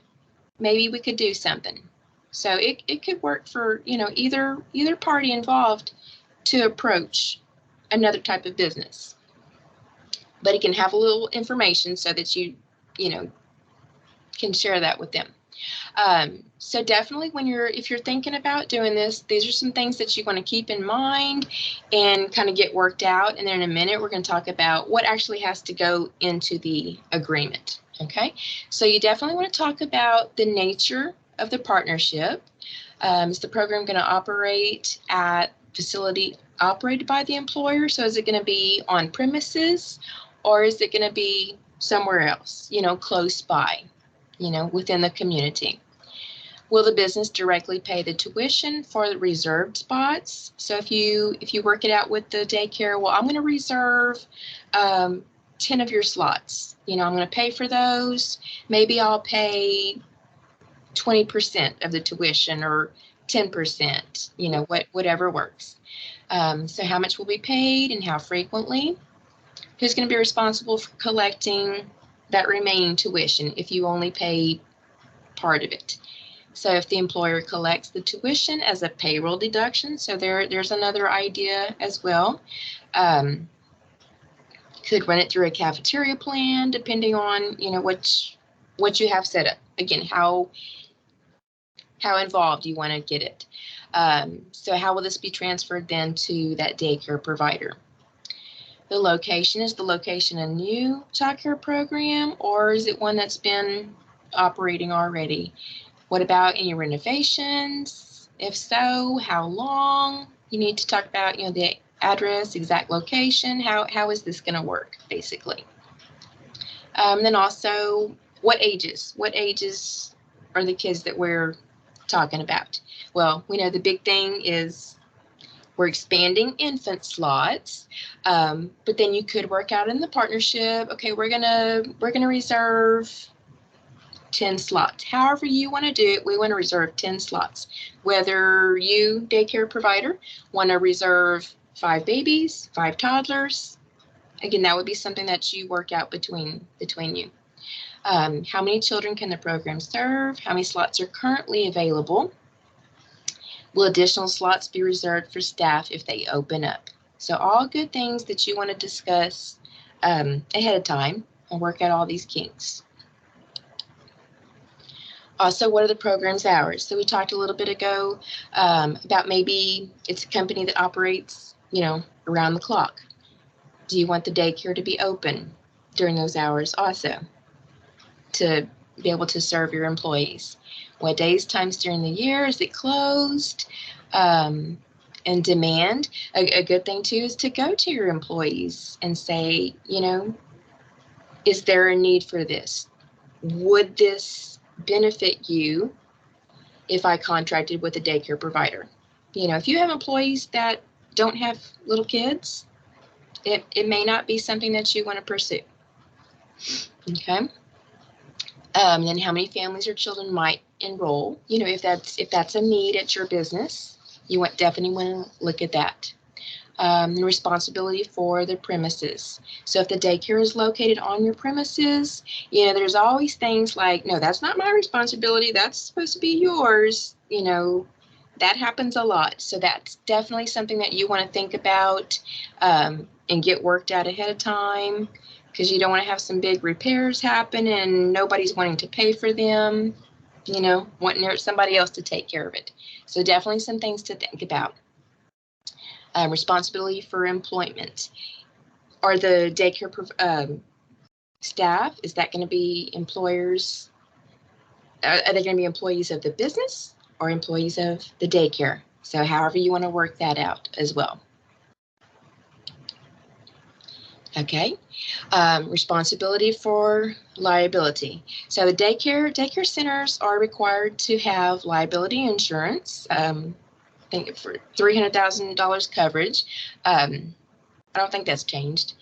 Maybe we could do something. So it could work for, either party involved to approach another type of business. But it can have a little information so that you can share that with them. So definitely if you're thinking about doing this, these are some things that you want to keep in mind and kind of get worked out. And then in a minute, we're going to talk about what actually has to go into the agreement. Okay, so you definitely want to talk about the nature of the partnership. Is the program going to operate at facility operated by the employer? So is it going to be on premises, or is it going to be somewhere else, close by, within the community? Will the business directly pay the tuition for the reserved spots? So if you work it out with the daycare, well, I'm going to reserve 10 of your slots. I'm going to pay for those. Maybe I'll pay 20% of the tuition or 10%, whatever works. So how much will be paid and how frequently? Who's going to be responsible for collecting that remaining tuition if you only pay part of it? So if the employer collects the tuition as a payroll deduction, so there's another idea as well. Could run it through a cafeteria plan, depending on, what you have set up. Again, how involved you want to get it. So how will this be transferred then to that daycare provider? The location, is the location a new childcare program, or is it one that's been operating already? What about any renovations? If so, how long? You need to talk about, the address, exact location. How is this going to work, basically? Then also, what ages? What ages are the kids that we're talking about? Well, we know the big thing is we're expanding infant slots, but then you could work out in the partnership. Okay, we're gonna reserve 10 slots. However you want to do it, we want to reserve 10 slots. Whether you, daycare provider, want to reserve 5 babies, 5 toddlers, again, that would be something that you work out between you. How many children can the program serve? How many slots are currently available? Will additional slots be reserved for staff if they open up? So all good things that you want to discuss ahead of time and work out all these kinks. Also, what are the program's hours? So we talked a little bit ago about maybe it's a company that operates, around the clock. Do you want the daycare to be open during those hours also to be able to serve your employees? What days, times during the year? Is it closed? And demand. A good thing too is to go to your employees and say, is there a need for this? Would this benefit you if I contracted with a daycare provider? If you have employees that don't have little kids, it may not be something that you want to pursue. Okay. Then how many families or children might enroll? If that's a need at your business, you definitely want to look at that. The responsibility for the premises. So if the daycare is located on your premises, there's always things like, no, that's not my responsibility. That's supposed to be yours. That happens a lot. So that's definitely something that you want to think about and get worked out ahead of time, because you don't want to have some big repairs happen and nobody's wanting to pay for them, wanting somebody else to take care of it. So definitely some things to think about. Responsibility for employment. Are the daycare staff, is that going to be employers? Are they going to be employees of the business or employees of the daycare? So however you want to work that out as well. Okay. Responsibility for liability. So the daycare centers are required to have liability insurance. I think for $300,000 coverage. I don't think that's changed.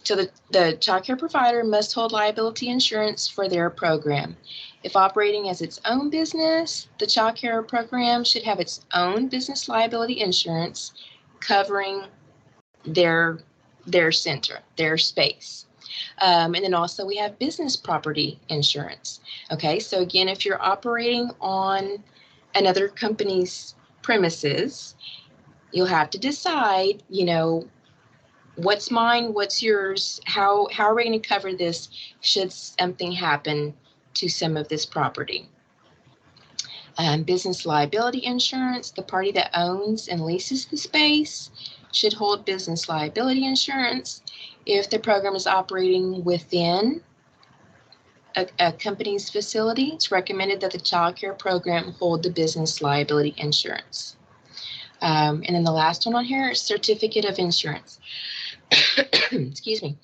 So the child care provider must hold liability insurance for their program. If operating as its own business, the child care program should have its own business liability insurance covering their center, their space. And then also we have business property insurance. Okay, so again, if you're operating on another company's premises, you'll have to decide, what's mine, what's yours, how are we going to cover this should something happen to some of this property. Business liability insurance, the party that owns and leases the space should hold business liability insurance. If the program is operating within a company's facility, it's recommended that the child care program hold the business liability insurance. And then the last one on here is certificate of insurance. Excuse me.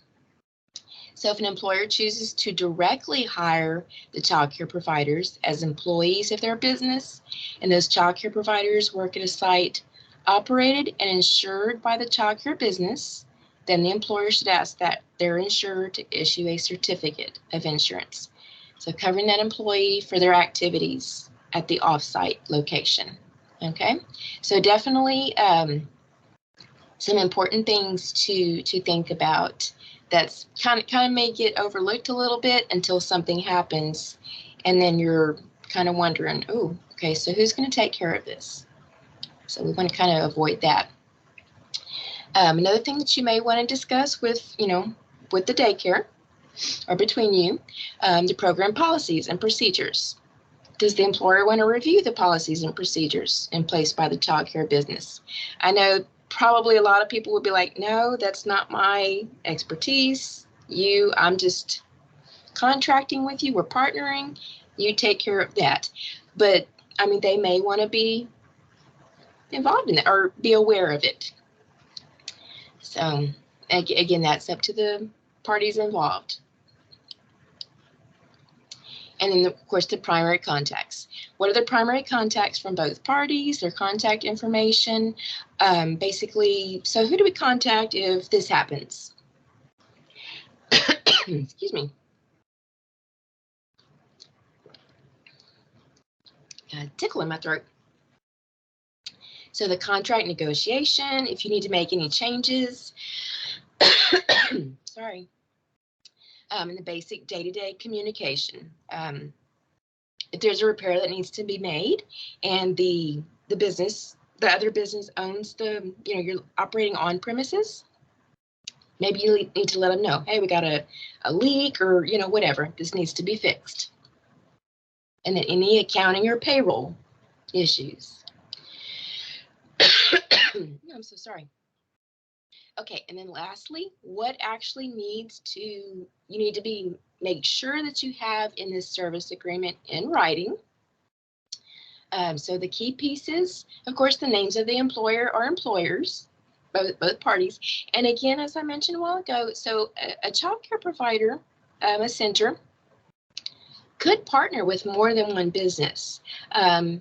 So if an employer chooses to directly hire the child care providers as employees of their business, and those child care providers work at a site operated and insured by the child care business, then the employer should ask that they're insured to issue a certificate of insurance. So covering that employee for their activities at the offsite location. Okay, so definitely some important things to think about. That's kind of may get overlooked a little bit until something happens, and then you're kind of wondering, oh, okay, so who's going to take care of this? So we want to kind of avoid that. Another thing that you may want to discuss with the daycare or between you, the program policies and procedures. Does the employer want to review the policies and procedures in place by the child care business? I know probably a lot of people would be like, no, that's not my expertise. I'm just contracting with you. We're partnering. You take care of that. But I mean, they may want to be involved in it or be aware of it. So again, that's up to the parties involved. And then, of course, the primary contacts. What are the primary contacts from both parties, their contact information? Basically, so who do we contact if this happens? Excuse me. A tickle in my throat. So the contract negotiation, if you need to make any changes. Sorry. And the basic day-to-day communication. If there's a repair that needs to be made and the other business owns you're operating on premises, maybe you need to let them know, hey, we got a leak or, whatever, this needs to be fixed. And then any accounting or payroll issues. I'm so sorry. Okay, and then lastly, what actually you need to make sure that you have in this service agreement in writing. So the key pieces, of course, the names of the employer or employers, both parties. And again, as I mentioned a while ago, so a child care provider, a center, could partner with more than one business.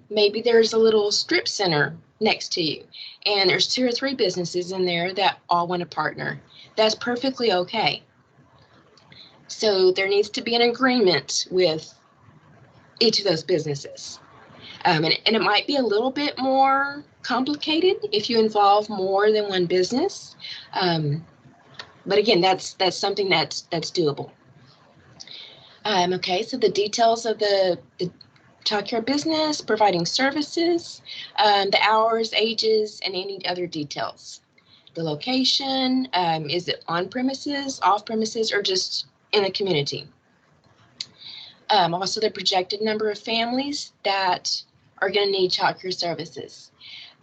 Maybe there's a little strip center next to you, and there's 2 or 3 businesses in there that all want to partner. That's perfectly okay. So there needs to be an agreement with each of those businesses. And it might be a little bit more complicated if you involve more than one business. But again, that's something that's doable. Okay, so the details of the child care business, providing services, the hours, ages, and any other details. The location, is it on premises, off premises, or just in the community? Also the projected number of families that are going to need child care services.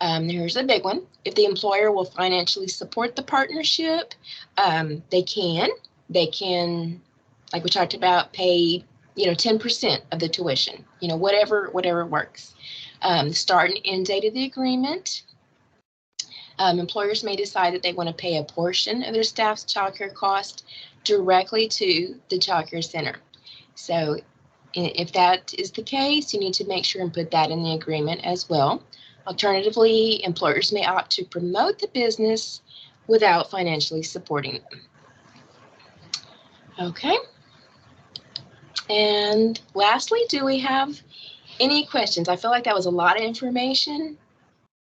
Here's a big one. If the employer will financially support the partnership, they can, like we talked about, pay 10% of the tuition, whatever works. The start and end date of the agreement. Employers may decide that they want to pay a portion of their staff's child care cost directly to the child care center. So if that is the case, you need to make sure and put that in the agreement as well. Alternatively, employers may opt to promote the business without financially supporting them. Okay. And lastly, do we have any questions? I feel like that was a lot of information,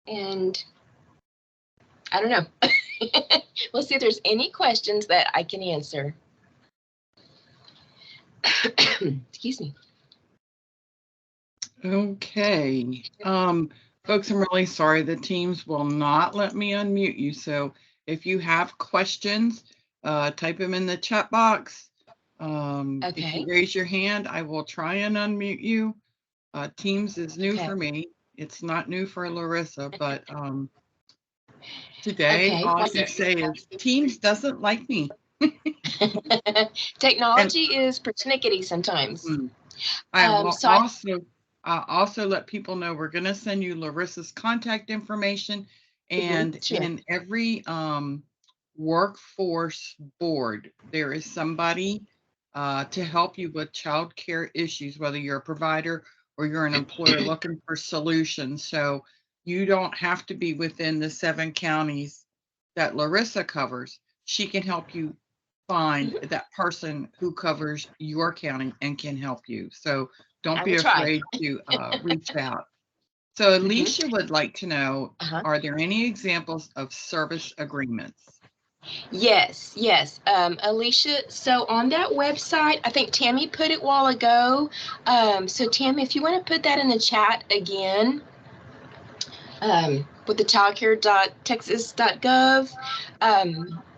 and I don't know. We'll see if there's any questions that I can answer. Excuse me. Okay. Folks, I'm really sorry. The teams will not let me unmute you. So if you have questions, type them in the chat box. If you Okay. raise your hand, I will try and unmute you. Teams is new Okay. for me. It's not new for Larissa, but today Okay. all I can say is Teams doesn't like me. Technology is persnickety sometimes. I will So also let people know we're going to send you Larissa's contact information, and sure. in every workforce board, there is somebody to help you with child care issues, whether you're a provider or you're an employer looking for solutions. So you don't have to be within the 7 counties that Larissa covers. She can help you find that person who covers your county and can help you. So don't be afraid to reach out. So Alicia would like to know, are there any examples of service agreements? Yes. Alicia, so on that website, I think Tammy put it a while ago. So Tammy, if you want to put that in the chat again, with the childcare.texas.gov,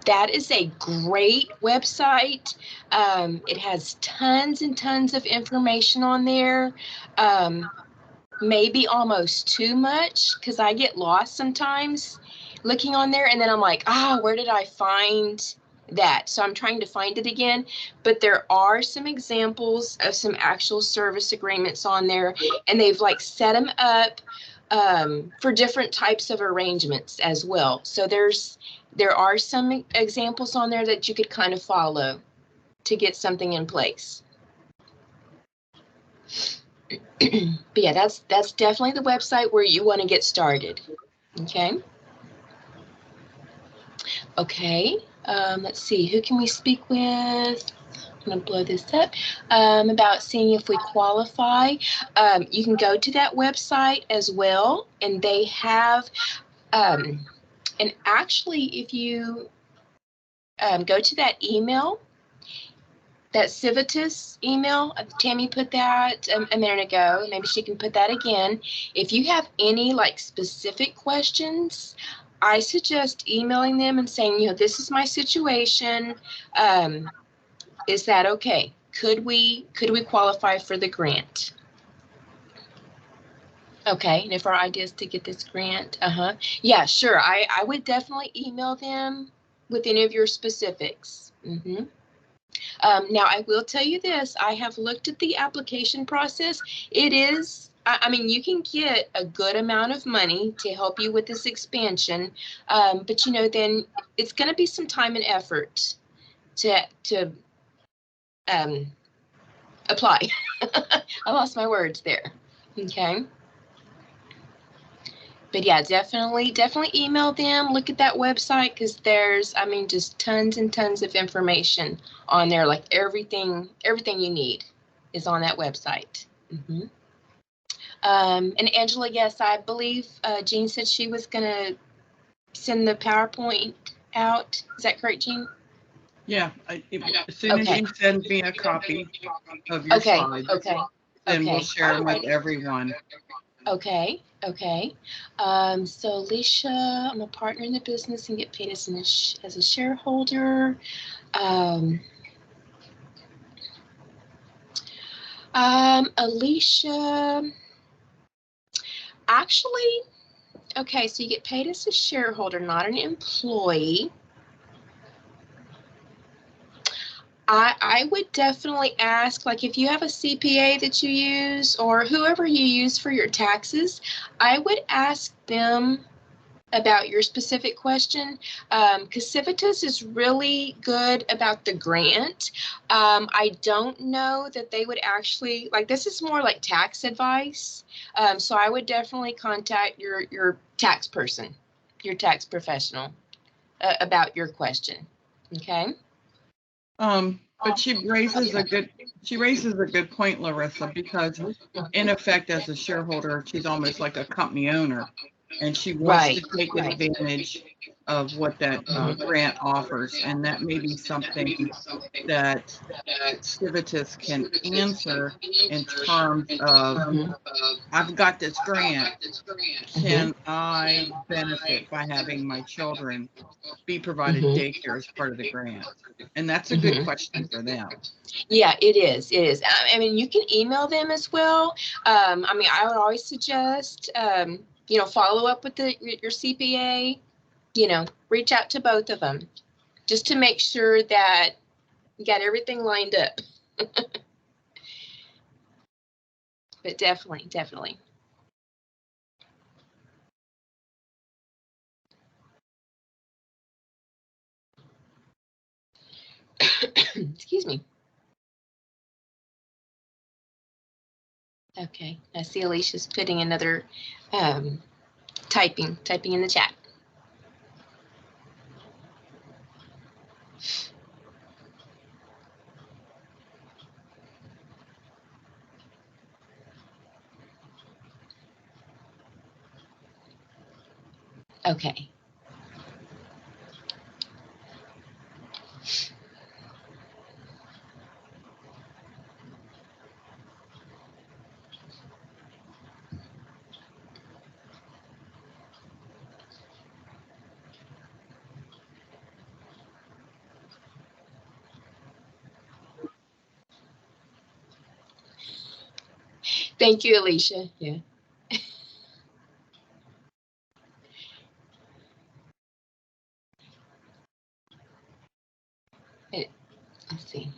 that is a great website. It has tons and tons of information on there. Maybe almost too much, because I get lost sometimes looking on there, and then I'm like, where did I find that? So I'm trying to find it again. But there are some examples of some actual service agreements on there, and they've like set them up for different types of arrangements as well. So there are some examples on there that you could kind of follow to get something in place. But yeah, that's definitely the website where you want to get started. Okay. Let's see, who can we speak with? I'm going to blow this up. About seeing if we qualify. You can go to that website as well, and they have, and actually, if you go to that email, that Civitas email, Tammy put that a minute ago. Maybe she can put that again. If you have any like specific questions, I suggest emailing them and saying, this is my situation. Is that okay? Could we qualify for the grant? Okay, and if our idea is to get this grant, yeah, sure. I would definitely email them with any of your specifics. Now, I will tell you this, I have looked at the application process. It is, I mean, you can get a good amount of money to help you with this expansion, but then it's going to be some time and effort to apply. I lost my words there. Okay. But yeah, definitely email them. Look at that website, because there's, just tons and tons of information on there. Like everything you need is on that website. And Angela, yes, I believe Jean said she was going to send the PowerPoint out. Is that correct, Jean? Yeah, as soon as you send me a copy of your slides, then we'll share them with everyone. Okay. So Alicia, I'm a partner in the business and get paid as a shareholder. Alicia, actually, okay, so you get paid as a shareholder, not an employee. I would definitely ask, like, if you have a CPA that you use or whoever you use for your taxes, I would ask them about your specific question, because Civitas is really good about the grant. I don't know that they would actually, like, this is more like tax advice. So I would definitely contact your tax person, your tax professional about your question. Okay. But she raises a good point, Larissa, because in effect, as a shareholder, she's almost like a company owner, and she wants to Right, take right. advantage of what that grant offers, and that may be something that Civitas can answer in terms of, Mhm, I've got this grant. mhm, Can I benefit by having my children be provided mhm, daycare as part of the grant? And that's a good mhm. question for them. Yeah, it is. It is. I mean, you can email them as well. I mean, I would always suggest, follow up with your CPA. Reach out to both of them just to make sure that you got everything lined up. But definitely, definitely. Excuse me. Okay, I see Alicia's putting another typing in the chat. Okay. Thank you, Alicia. Yeah. Let's see.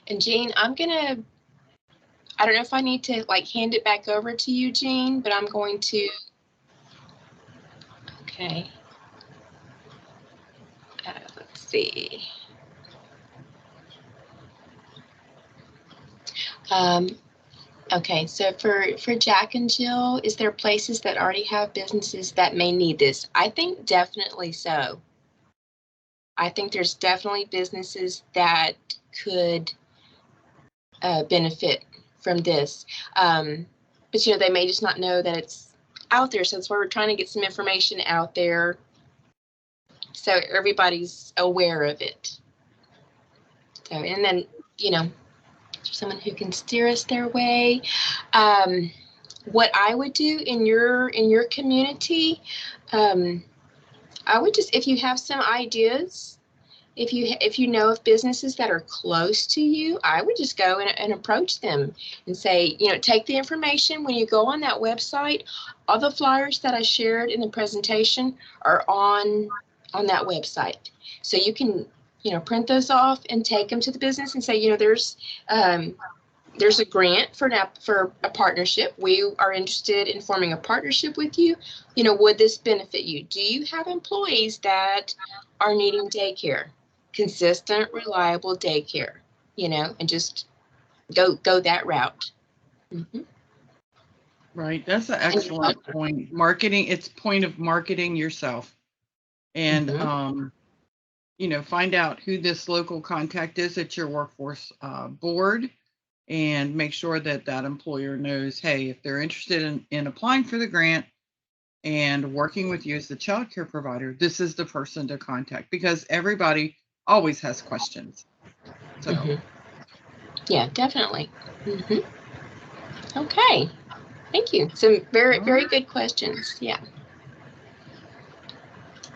And Jean, I don't know if I need to hand it back over to you, Jean, but I'm going to, okay. Let's see. Okay, so for Jack and Jill, is there places that already have businesses that may need this? I think definitely so. I think there's definitely businesses that could benefit from this. But they may just not know that it's out there. So that's why we're trying to get some information out there so everybody's aware of it. So, and then, someone who can steer us their way. What I would do in your community, I would just, if you have some ideas, if you know of businesses that are close to you, I would just go and approach them and say, take the information when you go on that website. All the flyers that I shared in the presentation are on that website, so you can print those off and take them to the business and say, there's a grant for a partnership. We are interested in forming a partnership with you. Would this benefit you? Do you have employees that are needing daycare? Consistent, reliable daycare, and just go that route. Mm-hmm. Right. That's an excellent point. Marketing, it's point of marketing yourself. And, find out who this local contact is at your workforce board, and make sure that employer knows, hey, if they're interested in applying for the grant and working with you as the child care provider, this is the person to contact, because everybody always has questions. So, yeah, definitely. Okay. Thank you. Some very, very good questions. Yeah.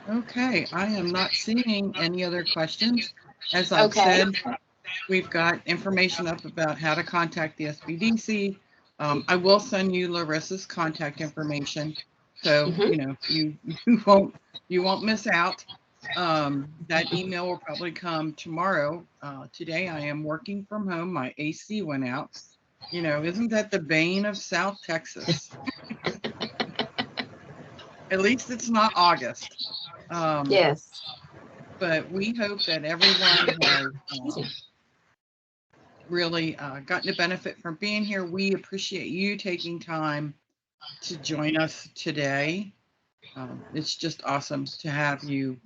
Okay. I am not seeing any other questions. As I've said, we've got information up about how to contact the SBDC. I will send you Larissa's contact information, so you won't miss out. That email will probably come tomorrow. Today I am working from home. My AC went out. Isn't that the bane of South Texas? At least it's not August. Yes. But we hope that everyone has really gotten a benefit from being here. We appreciate you taking time to join us today. It's just awesome to have you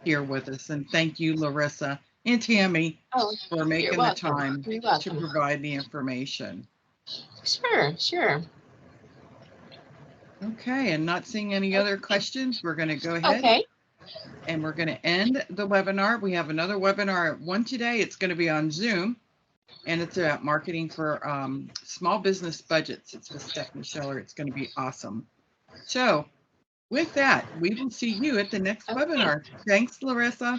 here with us. And thank you, Larissa and Tammy, Oh, for you're making the welcome. time You're to welcome. provide the information. Sure, sure. Okay, and not seeing any other questions, we're going to go ahead Okay. and we're going to end the webinar. We have another webinar at 1 today. It's going to be on Zoom, and it's about marketing for small business budgets. It's with Stephanie Scheller. It's going to be awesome. So with that, we will see you at the next Okay. webinar. Thanks, Larissa.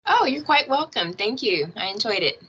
Oh, you're quite welcome. Thank you. I enjoyed it.